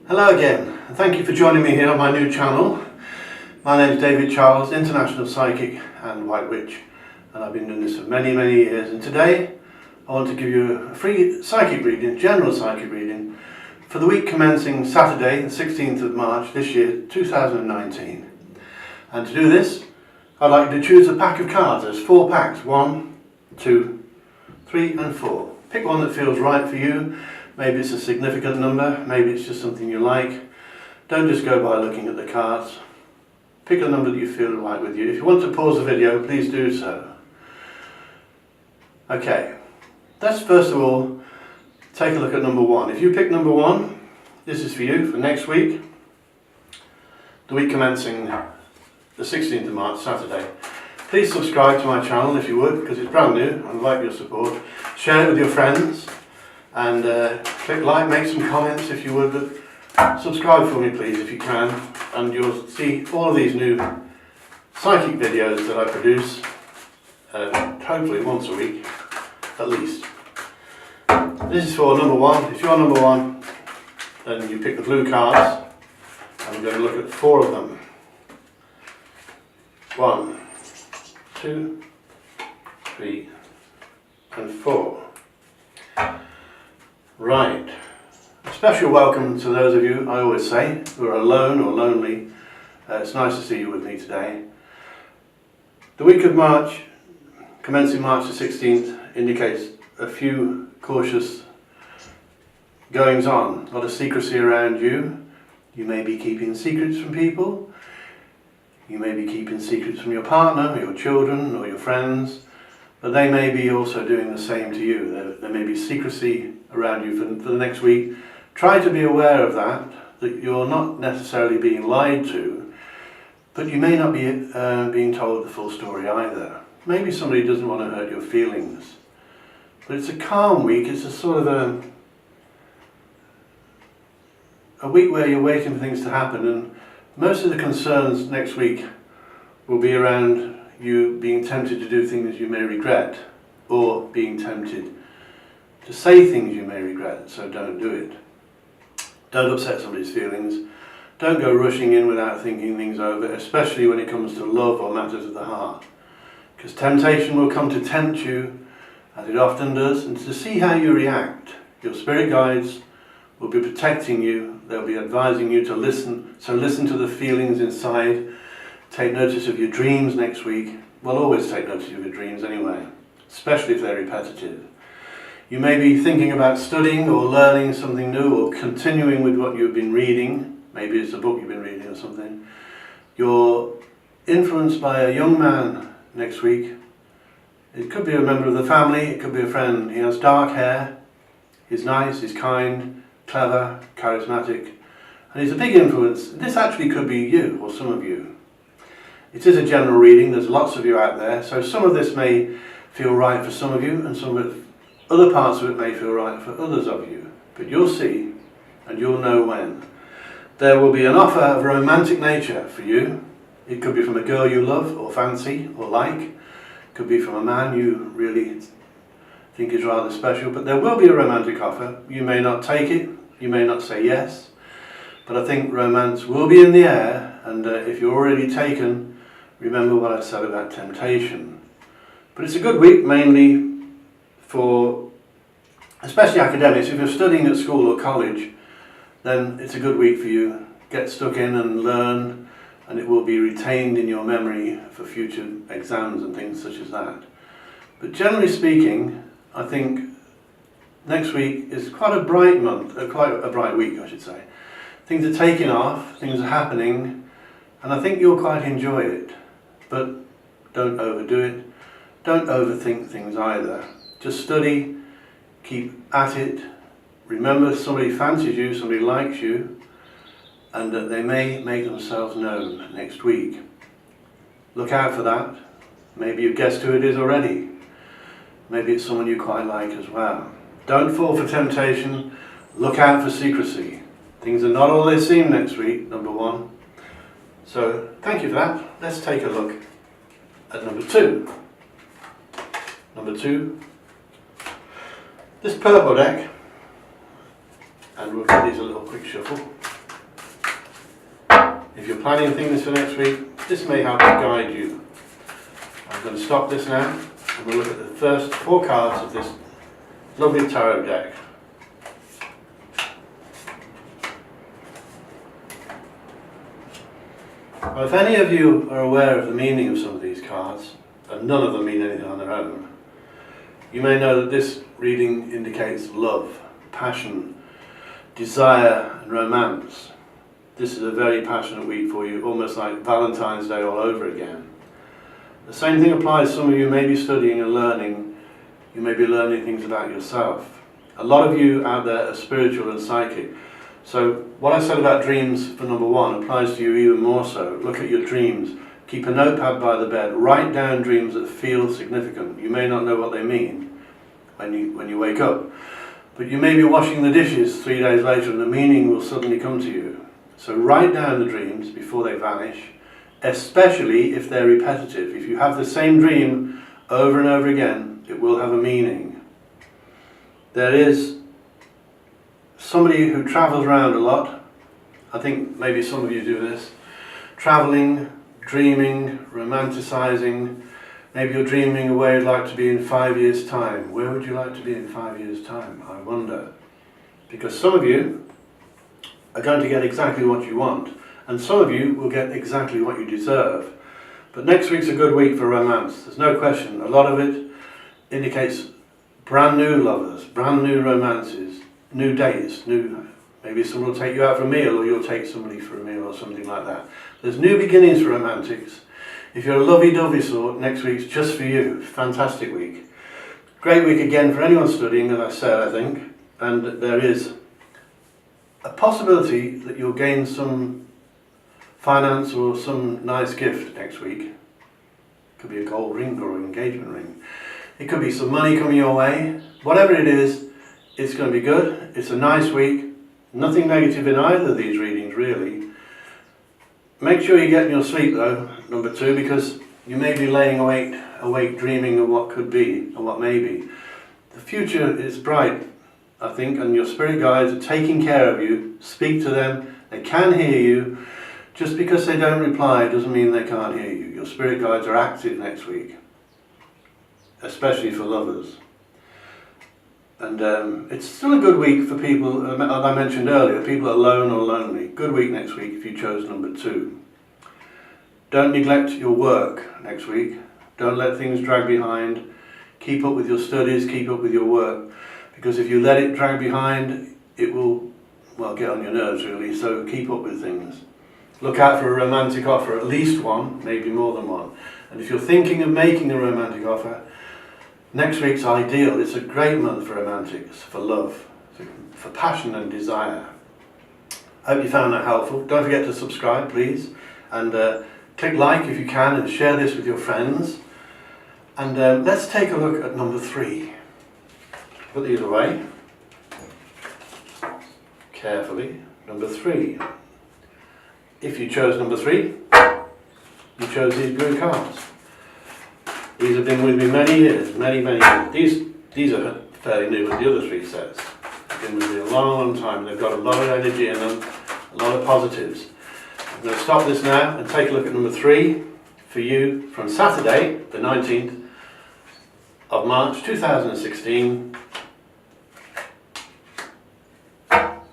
Hello again, and thank you for joining me here on my new channel. My name is David Charles, International Psychic and White Witch, and I've been doing this for many years. And today I want to give you a free psychic reading, general psychic reading, for the week commencing Saturday, the 16th of March this year, 2019. And to do this, I'd like you to choose a pack of cards. There's 4 packs, 1, 2, 3 and 4. Pick one that feels right for you. Maybe it's a significant number, maybe it's just something you like. Don't just go by looking at the cards. Pick a number that you feel right with you. If you want to pause the video, please do so. Okay, let's first of all take a look at number 1. If you pick number 1, this is for you for next week, the week commencing the 16th of March, Saturday. Please subscribe to my channel if you would, because it's brand new. I'd like your support. Share it with your friends. And click like, make some comments if you would, but subscribe for me please if you can, and you'll see all of these new psychic videos that I produce, hopefully once a week at least. This is for number 1. If you're number 1, then you pick the blue cards, and I'm going to look at 4 of them. 1, 2, 3 and 4. Right, a special welcome to those of you, I always say, who are alone or lonely. It's nice to see you with me today. The week of March, commencing March the 16th, indicates a few cautious goings on, a lot of secrecy around you. You may be keeping secrets from people. You may be keeping secrets from your partner, or your children, or your friends. But they may be also doing the same to you. There may be secrecy around you for the next week. Try to be aware of that you're not necessarily being lied to, but you may not be being told the full story either. Maybe somebody doesn't want to hurt your feelings. But it's a calm week. It's a sort of a week where you're waiting for things to happen, and most of the concerns next week will be around you being tempted to do things you may regret, or being tempted to say things you may regret, so don't do it. Don't upset somebody's feelings. Don't go rushing in without thinking things over, especially when it comes to love or matters of the heart. Because temptation will come to tempt you, as it often does, and to see how you react. Your spirit guides will be protecting you. They'll be advising you to listen, so listen to the feelings inside. Take notice of your dreams next week. Well, always take notice of your dreams anyway, especially if they're repetitive. You may be thinking about studying or learning something new, or continuing with what you've been reading. Maybe it's a book you've been reading or something. You're influenced by a young man next week. It could be a member of the family, it could be a friend. He has dark hair, he's nice, he's kind, clever, charismatic, and he's a big influence. This actually could be you, or some of you. It is a general reading, there's lots of you out there, so some of this may feel right for some of you, and some of it, other parts of it may feel right for others of you. But you'll see, and you'll know when. There will be an offer of romantic nature for you. It could be from a girl you love, or fancy, or like. It could be from a man you really think is rather special, but there will be a romantic offer. You may not take it, you may not say yes, but I think romance will be in the air, and if you're already taken, remember what I said about temptation. But it's a good week mainly for, especially academics. If you're studying at school or college, then it's a good week for you. Get stuck in and learn, and it will be retained in your memory for future exams and things such as that. But generally speaking, I think next week is quite a bright month, quite a bright week I should say. Things are taking off, things are happening, and I think you'll quite enjoy it. But don't overdo it. Don't overthink things either. Just study, keep at it. Remember, somebody fancies you, somebody likes you, and that they may make themselves known next week. Look out for that. Maybe you've guessed who it is already. Maybe it's someone you quite like as well. Don't fall for temptation. Look out for secrecy. Things are not all they seem next week, number 1. So, thank you for that. Let's take a look at number 2. Number 2, this purple deck, and we'll give these a little quick shuffle. If you're planning things for next week, this may help to guide you. I'm going to stop this now and we'll look at the first 4 cards of this lovely tarot deck. Well, if any of you are aware of the meaning of some of these cards, and none of them mean anything on their own, you may know that this reading indicates love, passion, desire and romance. This is a very passionate week for you, almost like Valentine's Day all over again. The same thing applies. Some of you may be studying and learning. You may be learning things about yourself. A lot of you out there are spiritual and psychic. So what I said about dreams for number 1 applies to you even more so. Look at your dreams. Keep a notepad by the bed. Write down dreams that feel significant. You may not know what they mean when you wake up. But you may be washing the dishes 3 days later and the meaning will suddenly come to you. So write down the dreams before they vanish, especially if they're repetitive. If you have the same dream over and over again, it will have a meaning. There is somebody who travels around a lot. I think maybe some of you do this. Traveling, dreaming, romanticizing. Maybe you're dreaming of where you'd like to be in 5 years' time. Where would you like to be in 5 years' time? I wonder. Because some of you are going to get exactly what you want, and some of you will get exactly what you deserve. But next week's a good week for romance. There's no question. A lot of it indicates brand new lovers, brand new romances, new dates, maybe someone will take you out for a meal, or you'll take somebody for a meal or something like that. There's new beginnings for romantics. If you're a lovey-dovey sort, next week's just for you. Fantastic week. Great week again for anyone studying, as I said, I think. And there is a possibility that you'll gain some finance or some nice gift next week. It could be a gold ring or an engagement ring. It could be some money coming your way. Whatever it is, it's going to be good. It's a nice week. Nothing negative in either of these readings, really. Make sure you get your sleep, though, number 2, because you may be laying awake dreaming of what could be and what may be. The future is bright, I think, and your spirit guides are taking care of you. Speak to them. They can hear you. Just because they don't reply doesn't mean they can't hear you. Your spirit guides are active next week, especially for lovers. And it's still a good week for people, as I mentioned earlier, people alone or lonely. Good week next week if you chose number 2. Don't neglect your work next week. Don't let things drag behind. Keep up with your studies, keep up with your work. Because if you let it drag behind, it will, well, get on your nerves really, so keep up with things. Look out for a romantic offer, at least one, maybe more than one. And if you're thinking of making a romantic offer, next week's ideal. It's a great month for romantics, for love, for passion and desire. I hope you found that helpful. Don't forget to subscribe, please. And click like if you can and share this with your friends. And let's take a look at number 3. Put these away carefully. Number 3. If you chose number 3, you chose these blue cards. These have been with me many years, many years. These are fairly new, but the other 3 sets have been with me a long time. They've got a lot of energy in them, a lot of positives. I'm going to stop this now and take a look at number 3 for you from Saturday, the 19th of March 2016.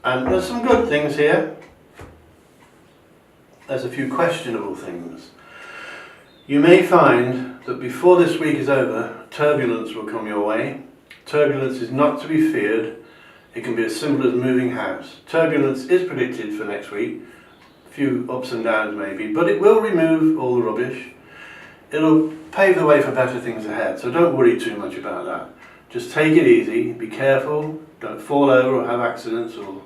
And there's some good things here. There's a few questionable things. You may find that before this week is over, turbulence will come your way. Turbulence is not to be feared. It can be as simple as moving house. Turbulence is predicted for next week. A few ups and downs maybe, but it will remove all the rubbish. It'll pave the way for better things ahead, so don't worry too much about that. Just take it easy, be careful, don't fall over or have accidents or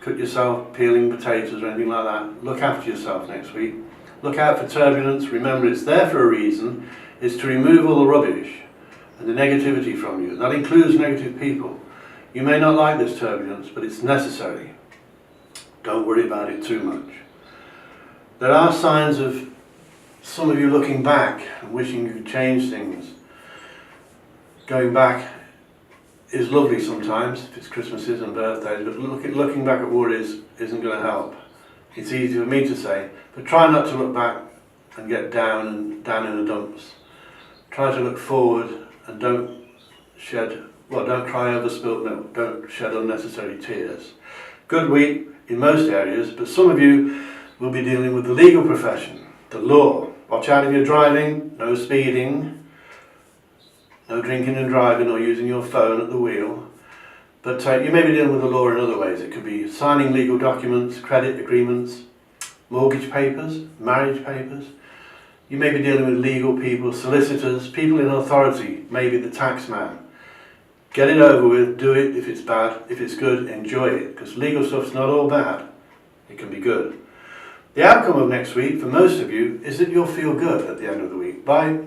cut yourself peeling potatoes or anything like that. Look after yourself next week. Look out for turbulence. Remember, it's there for a reason. It's to remove all the rubbish and the negativity from you. That includes negative people. You may not like this turbulence, but it's necessary. Don't worry about it too much. There are signs of some of you looking back and wishing you could change things. Going back is lovely sometimes, if it's Christmases and birthdays, but looking back at what isn't going to help. It's easy for me to say, but try not to look back and get down in the dumps. Try to look forward and don't cry over spilt milk, don't shed unnecessary tears. Good week in most areas, but some of you will be dealing with the legal profession, the law. Watch out if you're driving, no speeding, no drinking and driving or using your phone at the wheel. But you may be dealing with the law in other ways. It could be signing legal documents, credit agreements, mortgage papers, marriage papers. You may be dealing with legal people, solicitors, people in authority, maybe the tax man. Get it over with, do it if it's bad. If it's good, enjoy it, because legal stuff's not all bad. It can be good. The outcome of next week, for most of you, is that you'll feel good at the end of the week. By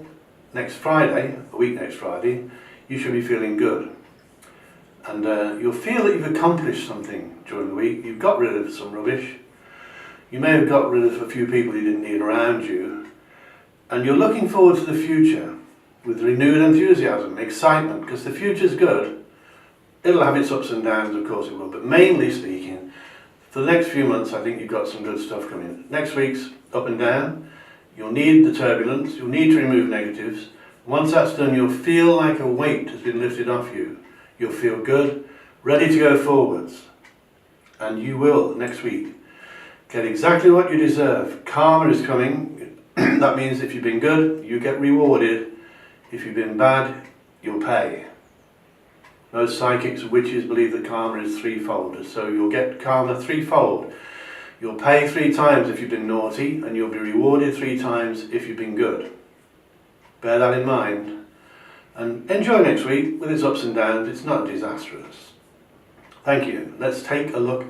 next Friday, a week next Friday, you should be feeling good. And you'll feel that you've accomplished something during the week. You've got rid of some rubbish. You may have got rid of a few people you didn't need around you. And you're looking forward to the future with renewed enthusiasm, excitement, because the future's good. It'll have its ups and downs, of course it will, but mainly speaking, for the next few months I think you've got some good stuff coming. Next week's up and down. You'll need the turbulence, you'll need to remove negatives. Once that's done, you'll feel like a weight has been lifted off you. You'll feel good, ready to go forwards. And you will, next week, get exactly what you deserve. Karma is coming. That means if you've been good, you get rewarded. If you've been bad, you'll pay. Most psychics and witches believe that karma is threefold, so you'll get karma threefold. You'll pay 3 times if you've been naughty, and you'll be rewarded 3 times if you've been good. Bear that in mind. And enjoy next week with its ups and downs. It's not disastrous. Thank you. Let's take a look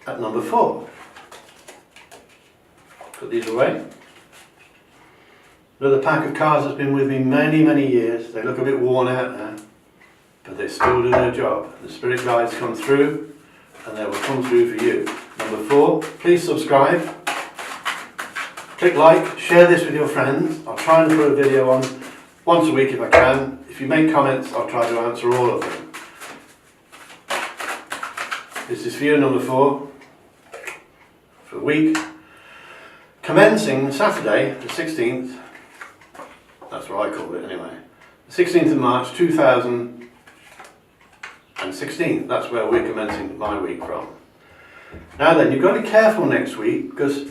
at number 4. Put these away. Another pack of cards that's been with me many, many years. They look a bit worn out now, but they still do their job. The spirit guides come through, and they will come through for you. Number 4, please subscribe. Click like, share this with your friends. I'll try and put a video on once a week if I can. If you make comments, I'll try to answer all of them. This is for you, number 4, for a week. Commencing Saturday, the 16th, that's what I call it anyway, the 16th of March 2016, that's where we're commencing my week from. Now then, you've got to be careful next week, because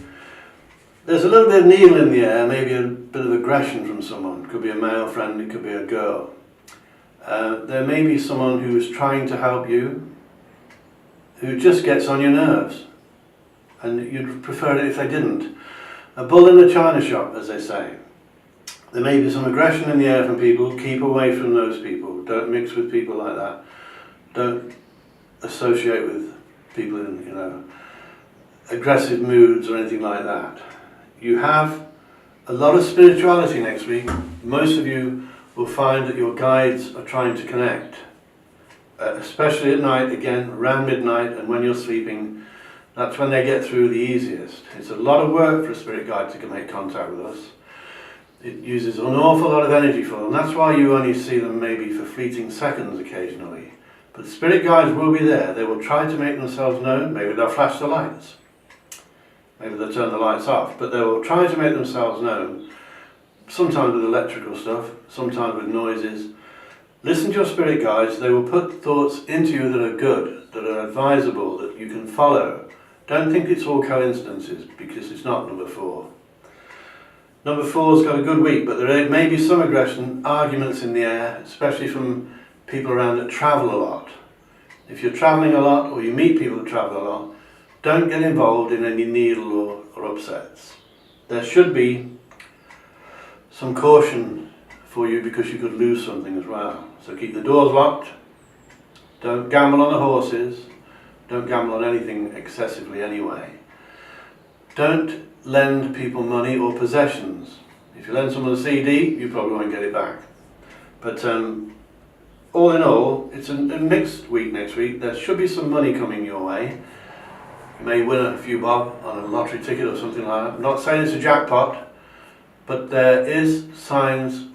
there's a little bit of needle in the air, maybe a bit of aggression from someone. It could be a male friend, it could be a girl. There may be someone who is trying to help you, who just gets on your nerves, and you'd prefer it if they didn't. A bull in a china shop, as they say. There may be some aggression in the air from people. Keep away from those people. Don't mix with people like that. Don't associate with people in, aggressive moods or anything like that. You have a lot of spirituality next week. Most of you will find that your guides are trying to connect, especially at night, again, around midnight and when you're sleeping. That's when they get through the easiest. It's a lot of work for a spirit guide to make contact with us. It uses an awful lot of energy for them. That's why you only see them maybe for fleeting seconds occasionally. But the spirit guides will be there. They will try to make themselves known. Maybe they'll flash the lights. Maybe they'll turn the lights off. But they will try to make themselves known. Sometimes with electrical stuff, sometimes with noises. Listen to your spirit guides. They will put thoughts into you that are good, that are advisable, that you can follow. Don't think it's all coincidences, because it's not, number 4. Number 4's got a good week, but there may be some aggression, arguments in the air, especially from people around that travel a lot. If you're travelling a lot, or you meet people that travel a lot, don't get involved in any needle or upsets. There should be some caution for you, because you could lose something as well. So keep the doors locked. Don't gamble on the horses. Don't gamble on anything excessively anyway. Don't lend people money or possessions. If you lend someone a CD, you probably won't get it back. But all in all, it's a mixed week next week. There should be some money coming your way. You may win a few bob on a lottery ticket or something like that. I'm not saying it's a jackpot, but there are signs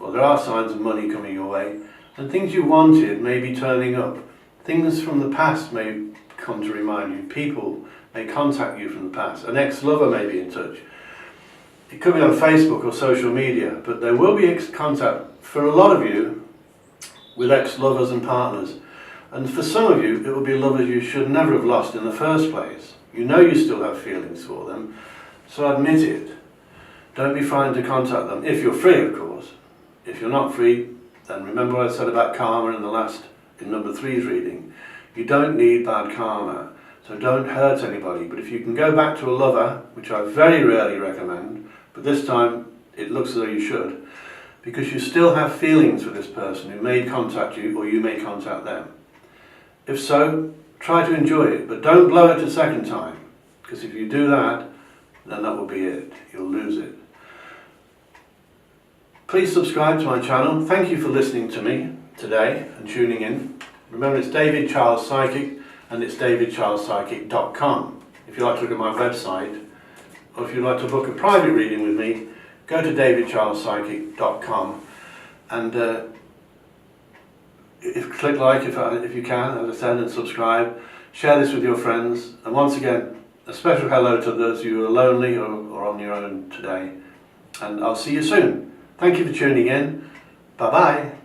of money coming your way. And things you wanted may be turning up. Things from the past may come to remind you. People may contact you from the past. An ex-lover may be in touch. It could be on Facebook or social media, but there will be contact for a lot of you with ex-lovers and partners. And for some of you, it will be lovers you should never have lost in the first place. You know you still have feelings for them, so admit it. Don't be frightened to contact them, if you're free, of course. If you're not free, then remember what I said about karma in number 3's reading. You don't need bad karma, so don't hurt anybody. But if you can go back to a lover, which I very rarely recommend, but this time it looks as though you should, because you still have feelings for this person who may contact you or you may contact them. If so, try to enjoy it, but don't blow it a second time, because if you do that, then that will be it. You'll lose it. Please subscribe to my channel. Thank you for listening to me today and tuning in. Remember, it's David Charles Psychic, and it's davidcharlespsychic.com. If you'd like to look at my website, or if you'd like to book a private reading with me, go to davidcharlespsychic.com and click like if you can, as I said, and subscribe. Share this with your friends. And once again, a special hello to those of you who are lonely or on your own today. And I'll see you soon. Thank you for tuning in. Bye-bye.